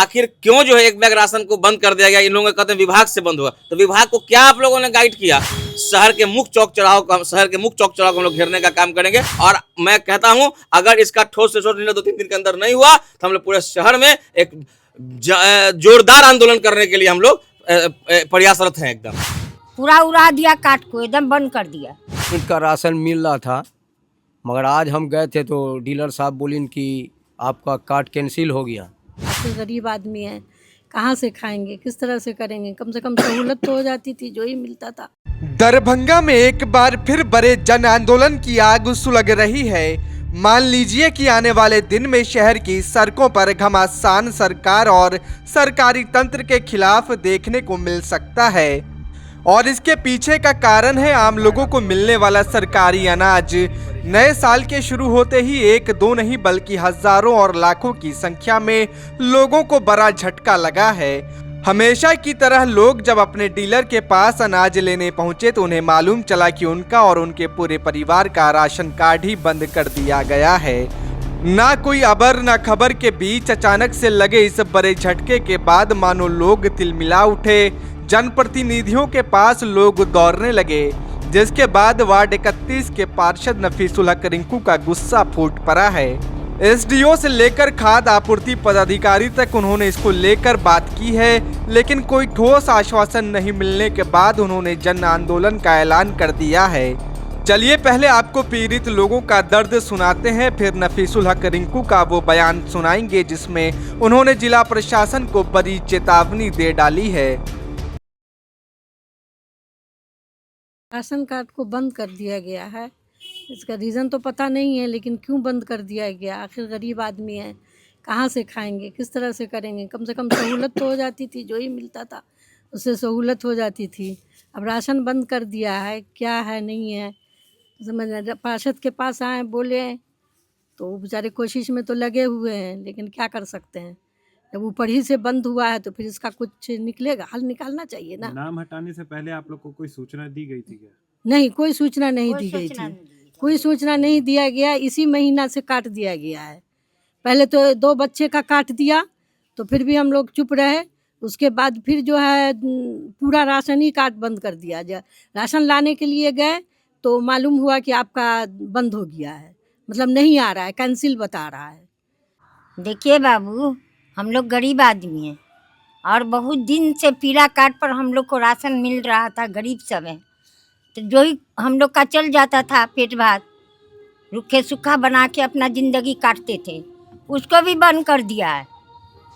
आखिर क्यों जो है एक बैग राशन को बंद कर दिया गया। इन लोगों का कहते हैं विभाग से बंद हुआ, तो विभाग को क्या आप लोगों ने गाइड किया। शहर के मुख्य चौक चौराहों को हम लोग घेरने का काम करेंगे। और मैं कहता हूं अगर इसका ठोस से ठोस निर्णय 2-3 दिन के अंदर नहीं हुआ तो हम लोग पूरे शहर में एक जोरदार आंदोलन करने के लिए हम लोग प्रयासरत हैं। एकदम पूरा उड़ा दिया, काट को एकदम बंद कर दिया। उनका राशन मिल रहा था, मगर आज हम गए थे तो डीलर साहब बोलिन कि आपका कार्ड कैंसिल हो गया। आखिर गरीब आदमी है, कहाँ से खाएंगे, किस तरह से करेंगे। कम से कम सहूलत तो हो जाती थी, जो ही मिलता था। दरभंगा में एक बार फिर बड़े जन आंदोलन की आग सुलग रही है। मान लीजिए कि आने वाले दिन में शहर की सड़कों पर घमासान सरकार और सरकारी तंत्र के खिलाफ देखने को मिल सकता है। और इसके पीछे का कारण है आम लोगों को मिलने वाला सरकारी अनाज। नए साल के शुरू होते ही एक दो नहीं बल्कि हजारों और लाखों की संख्या में लोगों को बड़ा झटका लगा है। हमेशा की तरह लोग जब अपने डीलर के पास अनाज लेने पहुंचे तो उन्हें मालूम चला कि उनका और उनके पूरे परिवार का राशन कार्ड ही बंद कर दिया गया है। ना कोई अबर ना खबर के बीच अचानक से लगे इस बड़े झटके के बाद मानो लोग तिलमिला उठे। जनप्रतिनिधियों के पास लोग दौड़ने लगे, जिसके बाद वार्ड 31 के पार्षद नफीसुल हक रिंकू का गुस्सा फूट पड़ा है। एसडीओ से लेकर खाद्य आपूर्ति पदाधिकारी तक उन्होंने इसको लेकर बात की है, लेकिन कोई ठोस आश्वासन नहीं मिलने के बाद उन्होंने जन आंदोलन का ऐलान कर दिया है। चलिए पहले आपको पीड़ित लोगों का दर्द सुनाते हैं, फिर नफीसुल हक रिंकू का वो बयान सुनाएंगे जिसमें उन्होंने जिला प्रशासन को बड़ी चेतावनी दे डाली है। राशन कार्ड को बंद कर दिया गया है, इसका रीज़न तो पता नहीं है, लेकिन क्यों बंद कर दिया गया। आखिर गरीब आदमी है, कहाँ से खाएंगे, किस तरह से करेंगे। कम से कम सहूलत तो हो जाती थी, जो ही मिलता था उससे सहूलत हो जाती थी। अब राशन बंद कर दिया है, क्या है नहीं है समझ। पार्षद के पास आए बोले तो बेचारे कोशिश में तो लगे हुए हैं, लेकिन क्या कर सकते हैं। जब ऊपर ही से बंद हुआ है तो फिर इसका कुछ निकलेगा, हल निकालना चाहिए ना। नाम हटाने से पहले आप लोग को कोई सूचना दी गई थी क्या? नहीं, कोई सूचना नहीं दी गई थी, कोई सूचना नहीं दिया गया। इसी महीना से काट दिया गया है। पहले तो 2 बच्चे का काट दिया तो फिर भी हम लोग चुप रहे। उसके बाद फिर जो है पूरा राशन ही कार्ड बंद कर दिया। राशन लाने के लिए गए तो मालूम हुआ कि आपका बंद हो गया है, मतलब नहीं आ रहा है, कैंसिल बता रहा है। देखिए बाबू, हम लोग गरीब आदमी हैं और बहुत दिन से पीला कार्ड पर हम लोग को राशन मिल रहा था। गरीब सब हैं तो जो ही हम लोग का चल जाता था, पेट भात रुखे सूखा बना के अपना ज़िंदगी काटते थे, उसको भी बंद कर दिया है।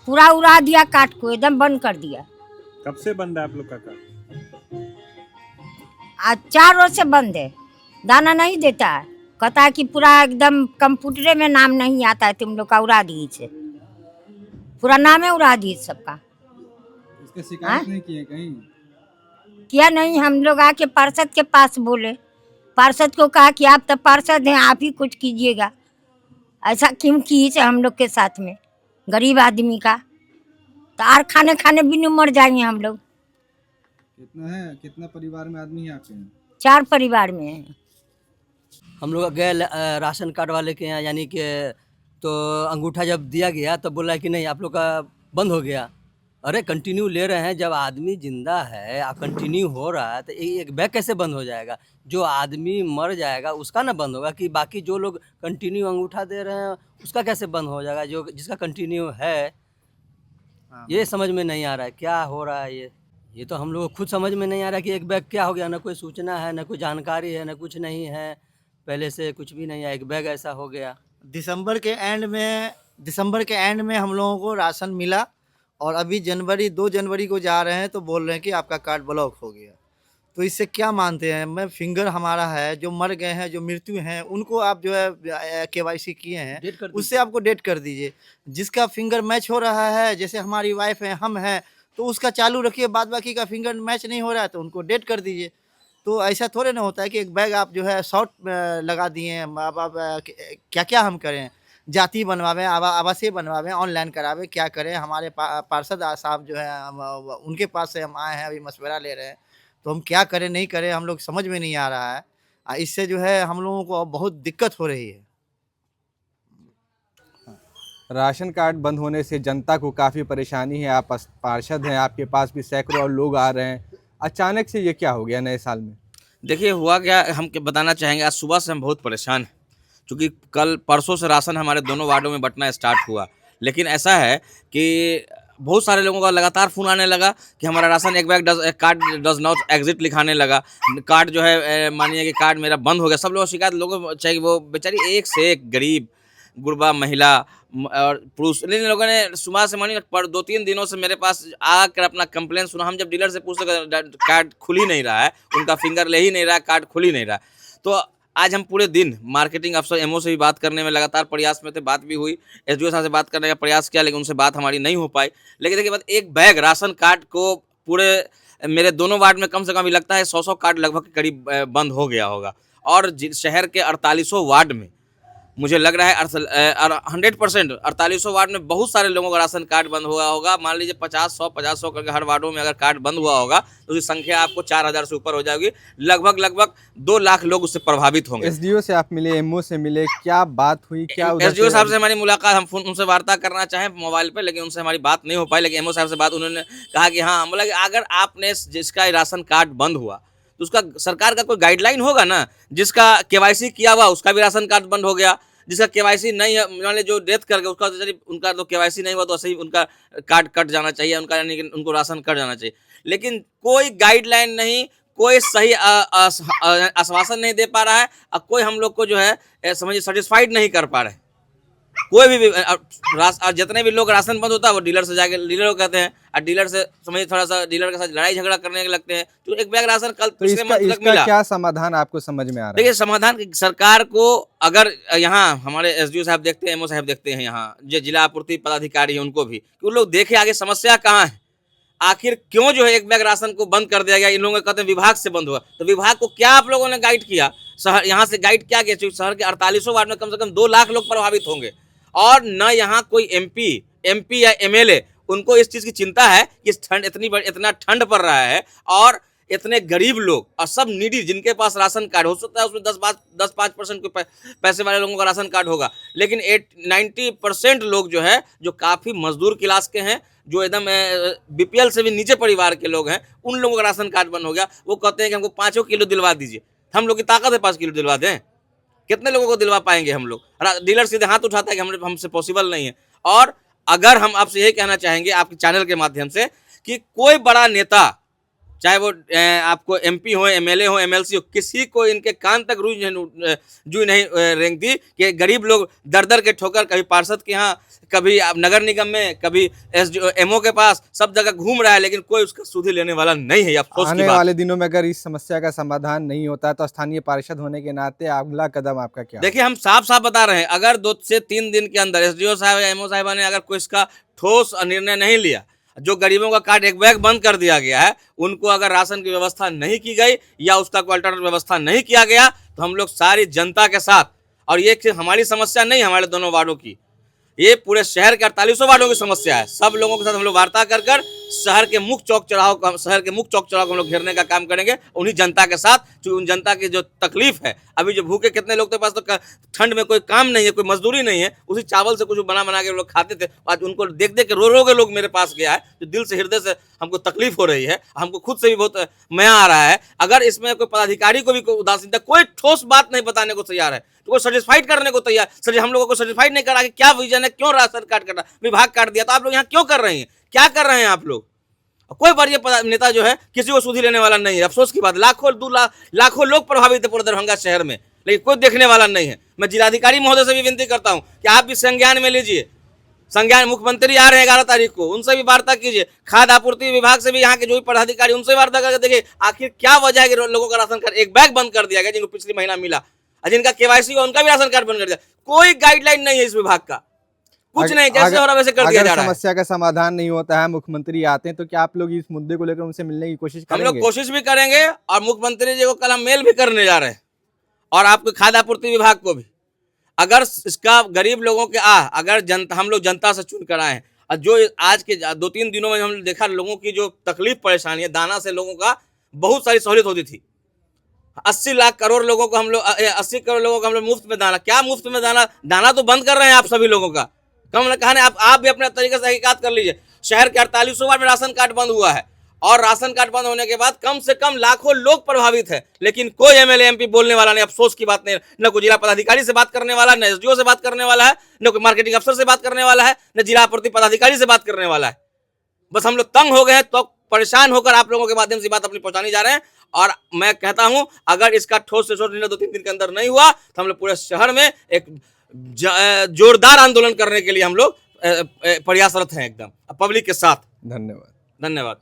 पूरा उड़ा दिया, काट को एकदम बंद कर दिया। कब से बंद है आप लोग का कार्ड? आज 4 रोज से बंद है। दाना नहीं देता है, कहता है कि पूरा एकदम कंप्यूटर में नाम नहीं आता है, तुम लोग का उड़ा दीजिए। पूरा नाम है उड़ा दीजिए सबका। इसके शिकायत नहीं किए कहीं? किया नहीं। हम लोग आके पार्षद के पास बोले, पार्षद को कहा कि आप तो पार्षद हैं, आप ही कुछ कीजिएगा। ऐसा क्यों कीजिए हम लोग के साथ में, गरीब आदमी का तो और खाने खाने बिनु मर जाएंगे हम लोग। कितना है, कितना परिवार में आदमी है आपके? 4 परिवार में हैं। हम लोग गए राशन कार्ड वाले के यहाँ, यानी कि तो अंगूठा जब दिया गया तो बोला कि नहीं आप लोग का बंद हो गया। अरे कंटिन्यू ले रहे हैं, जब आदमी जिंदा है कंटिन्यू हो रहा है तो एक बैग कैसे बंद हो जाएगा। जो आदमी मर जाएगा उसका ना बंद होगा, कि बाकी जो लोग कंटिन्यू अंगूठा दे रहे हैं उसका कैसे बंद हो जाएगा, जो जिसका कंटिन्यू है। ये समझ में नहीं आ रहा है क्या हो रहा है। ये तो हम लोग को खुद समझ में नहीं आ रहा है कि एक बैग क्या हो गया। ना कोई सूचना है, ना कोई जानकारी है, ना कुछ नहीं है, पहले से कुछ भी नहीं है, एक बैग ऐसा हो गया। दिसंबर के एंड में हम लोगों को राशन मिला और अभी 2 जनवरी को जा रहे हैं तो बोल रहे हैं कि आपका कार्ड ब्लॉक हो गया। तो इससे क्या मानते हैं? मैं फिंगर हमारा है, जो मर गए हैं, जो मृत्यु हैं, उनको आप जो है केवाईसी किए हैं उससे आपको डेट कर दीजिए। जिसका फिंगर मैच हो रहा है, जैसे हमारी वाइफ है, हम हैं, तो उसका चालू रखिए। बाद बाकी का फिंगर मैच नहीं हो रहा है तो उनको डेट कर दीजिए। तो ऐसा थोड़े ना होता है कि एक बैग आप जो है शॉर्ट लगा दिए। अब क्या क्या हम करें? जाति बनवावें, आवासीय बनवावें, ऑनलाइन करावें, क्या करें? हमारे पार्षद साहब जो है उनके पास से हम आए हैं, अभी मशवरा ले रहे हैं। तो हम क्या करें नहीं करें हम लोग समझ में नहीं आ रहा है। इससे जो है हम लोगों को बहुत दिक्कत हो रही है। राशन कार्ड बंद होने से जनता को काफ़ी परेशानी है। आप पार्षद हैं, आपके पास भी सैकड़ों और लोग आ रहे हैं। अचानक से ये क्या हो गया नए साल में? देखिए हुआ क्या, हम बताना चाहेंगे, आज सुबह से हम बहुत परेशान हैं, क्योंकि कल परसों से राशन हमारे दोनों वार्डों में बंटना स्टार्ट हुआ। लेकिन ऐसा है कि बहुत सारे लोगों का लगातार फ़ोन आने लगा कि हमारा राशन एक bag card does not exit लिखाने लगा। कार्ड जो है मानिए कि कार्ड मेरा बंद हो गया। सब लोग शिकायत, लोगों चाहिए, वो बेचारी एक से एक गरीब गुरबा महिला और पुरुष, इन लोगों ने सुबह से मानिए पर 2-3 दिनों से मेरे पास आकर अपना कंप्लेंट सुना। हम जब डीलर से पूछते कार्ड खुल ही नहीं रहा है, उनका फिंगर ले ही नहीं रहा है, कार्ड खुल ही नहीं रहा है। तो आज हम पूरे दिन मार्केटिंग अफसर एमओ से भी बात करने में लगातार प्रयास में थे, बात भी हुई, एसडीओ साहब से बात करने का प्रयास किया, लेकिन उनसे बात हमारी नहीं हो पाई। लेकिन देखिए बात, एक बैग राशन कार्ड को पूरे मेरे दोनों वार्ड में कम से कम भी लगता है 100 कार्ड लगभग के करीब बंद हो गया होगा। और शहर के 48 वार्ड में मुझे लग रहा है 100% 48 वार्ड में बहुत सारे लोगों का राशन कार्ड बंद हुआ होगा। मान लीजिए 50-100 करके हर वार्डों में अगर कार्ड बंद हुआ होगा तो उसकी संख्या आपको 4000 से ऊपर हो जाएगी। लगभग 2 लाख लोग उससे प्रभावित होंगे। एसडीओ से आप मिले, एमओ से मिले, क्या बात हुई? क्या एसडीओ साहब से हमारी मुलाकात, हम उनसे वार्ता करना चाहें मोबाइल पे, लेकिन उनसे हमारी बात नहीं हो पाई। लेकिन एमओ साहब से बात, उन्होंने कहा कि हाँ, बोला कि अगर आपने जिसका राशन कार्ड बंद हुआ तो उसका सरकार का कोई गाइडलाइन होगा ना। जिसका केवाईसी किया हुआ उसका भी राशन कार्ड बंद हो गया, जिसका केवाईसी नहीं है, मान जो डेथ कर गया उसका, उनका तो केवाईसी नहीं हुआ तो ऐसे ही उनका कार्ड कट जाना चाहिए, उनका यानी कि उनको राशन कट जाना चाहिए। लेकिन कोई गाइडलाइन नहीं, कोई सही आश्वासन नहीं दे पा रहा है, और कोई हम लोग को जो है समझिए सेटिस्फाइड नहीं कर पा रहे। कोई भी और जितने भी लोग राशन बंद होता है वो डीलर से जाके डीलर को कहते हैं, और डीलर से समझिए थोड़ा सा डीलर के साथ लड़ाई झगड़ा करने लगते हैं। तो एक बैग राशन कल तो पिछले मंथ तक इसका मिला। क्या समाधान आपको समझ में आ रहा है? देखिए समाधान सरकार को, अगर यहाँ हमारे एसडीओ साहब देखते हैं, एमओ साहब देखते हैं, यहाँ जो जिला आपूर्ति पदाधिकारी हैं उनको भी, कि उन लोग देखे आगे समस्या कहाँ है, आखिर क्यों जो है एक बैग राशन को बंद कर दिया गया। इन लोगों को कहते हैं विभाग से बंद हुआ, तो विभाग को क्या आप लोगों ने गाइड किया? शहर यहाँ से गाइड क्या किया? शहर के 48 वार्ड में कम से कम 2 लाख लोग प्रभावित होंगे, और न यहाँ कोई एमपी या एमएलए उनको इस चीज़ की चिंता है कि ठंड इतना ठंड पड़ रहा है, और इतने गरीब लोग और सब नीडी जिनके पास राशन कार्ड हो सकता है उसमें 10-5% के पैसे वाले लोगों का राशन कार्ड होगा, लेकिन 90% लोग जो है, जो काफ़ी मजदूर क्लास के हैं, जो एकदम बीपीएल से भी नीचे परिवार के लोग हैं, उन लोगों का राशन कार्ड बंद हो गया। वो कहते हैं कि हमको 5 किलो दिलवा दीजिए। हम लोग की ताकत है 5 किलो दिलवा दें? कितने लोगों को दिलवा पाएंगे हम लोग? डीलर सीधे हाथ उठाता है कि हमसे पॉसिबल नहीं है। और अगर हम आपसे यही कहना चाहेंगे आपके चैनल के माध्यम से कि कोई बड़ा नेता, चाहे वो आपको एमपी हो, एमएलए हो, एमएलसी हो, किसी को इनके कान तक जू नहीं रेंगती कि गरीब लोग दर के ठोकर, कभी पार्षद के यहाँ, कभी नगर निगम में, कभी एमओ के पास, सब जगह घूम रहा है, लेकिन कोई उसका सुधि लेने वाला नहीं है। अफसोस की आने बात। वाले दिनों में अगर इस समस्या का समाधान नहीं होता तो स्थानीय पार्षद होने के नाते अगला कदम आपका क्या? देखिए हम साफ बता रहे हैं, अगर 2 से 3 दिन के अंदर एसडीओ साहब या एमओ साहिबा ने अगर कोई इसका ठोस निर्णय नहीं लिया, जो गरीबों का कार्ड एक बैग बंद कर दिया गया है, उनको अगर राशन की व्यवस्था नहीं की गई या उसका कोई अल्टरनेटिव व्यवस्था नहीं किया गया, तो हम लोग सारी जनता के साथ, और ये हमारी समस्या नहीं है हमारे दोनों वार्डों की, ये पूरे शहर के 48 वार्डों की समस्या है। सब लोगों के साथ हम लोग वार्ता कर शहर के मुख्य चौक चौराहों को हम लोग घेरने का काम करेंगे, उन्हीं जनता के साथ। जो उन जनता की जो तकलीफ है, अभी जो भूखे कितने लोग के पास तो ठंड में कोई काम नहीं है, कोई मजदूरी नहीं है, उसी चावल से कुछ बना के लोग खाते थे। आज उनको देख के रो के लोग मेरे पास गया है, जो दिल से, हृदय से हमको तकलीफ हो रही है, हमको खुद से भी बहुत मया आ रहा है। अगर इसमें कोई पदाधिकारी को भी कोई उदासीनता, कोई ठोस बात नहीं बताने को तैयार है, तो कोई सेटिस्फाइड करने को तैयार, सर हम लोगों को सेटिस्फाइड नहीं करा कि क्या विजन है, क्यों राशन कार्ड करना, विभाग काट दिया, तो आप लोग यहाँ क्यों कर रहे हैं, क्या कर रहे हैं आप लोग? कोई वरीय नेता जो है किसी को सुधि लेने वाला नहीं है। अफसोस की बात, लाखों लोग प्रभावित है पूरे दरभंगा शहर में, लेकिन कोई देखने वाला नहीं है। मैं जिलाधिकारी महोदय से भी विनती करता हूं कि आप भी संज्ञान में लीजिए। संज्ञान, मुख्यमंत्री आ रहे हैं 11 तारीख को, उनसे भी वार्ता कीजिए। खाद्य आपूर्ति विभाग से भी यहाँ के जो भी पदाधिकारी, उनसे वार्ता करके देखिए आखिर क्या वजह है कि लोगों का राशन कार्ड एक बैग बंद कर दिया गया, जिनको पिछली महीना मिला, और जिनका केवाईसी हुआ उनका भी राशन कार्ड बंद कर दिया। कोई गाइडलाइन नहीं है इस विभाग का, कुछ नहीं, जैसे हो रहा वैसे कर दिया जा रहा है। समस्या का समाधान नहीं होता है, मुख्यमंत्री आते हैं, तो क्या आप लोग इस मुद्दे को लेकर उनसे मिलने की कोशिश करेंगे? हम लोग कोशिश भी करेंगे, और मुख्यमंत्री जी को कल हम मेल भी करने जा रहे हैं, और आपके खाद्य आपूर्ति विभाग को भी। अगर इसका गरीब लोगों के अगर जनता, हम लोग जनता से चुन कर आए हैं, और जो आज के 2-3 दिनों में हमने देखा लोगों की जो तकलीफ परेशानी है, दाना से लोगों का बहुत सारी सहूलियत होती थी। 80 लाख करोड़ लोगों को हम लोग 80 करोड़ लोगों को हम लोग मुफ्त में दाना, क्या मुफ्त में दाना तो बंद कर रहे हैं आप सभी लोगों का। कम कहने आप भी अपने तरीके से तहकीकात कर लीजिए। शहर के 48 वार्ड में राशन कार्ड बंद हुआ है और राशन कार्ड बंद होने के बाद कम से कम लाखों लोग प्रभावित है, लेकिन कोई एमएलए एमपी बोलने वाला नहीं। अफसोस की बात नहीं, न कोई जिला पदाधिकारी से बात करने वाला, न एसडीओ से बात करने वाला है, न कोई मार्केटिंग अफसर से बात करने वाला है, न जिला आपूर्ति पदाधिकारी से बात करने वाला है। बस हम लोग तंग हो गए हैं, तो परेशान होकर आप लोगों के माध्यम से बात अपनी पहुंचाने जा रहे हैं। और मैं कहता हूं अगर इसका ठोस से ठोस निर्णय 2-3 दिन के अंदर नहीं हुआ तो हम लोग पूरे शहर में एक जोरदार आंदोलन करने के लिए हम लोग प्रयासरत हैं एकदम पब्लिक के साथ। धन्यवाद। धन्यवाद।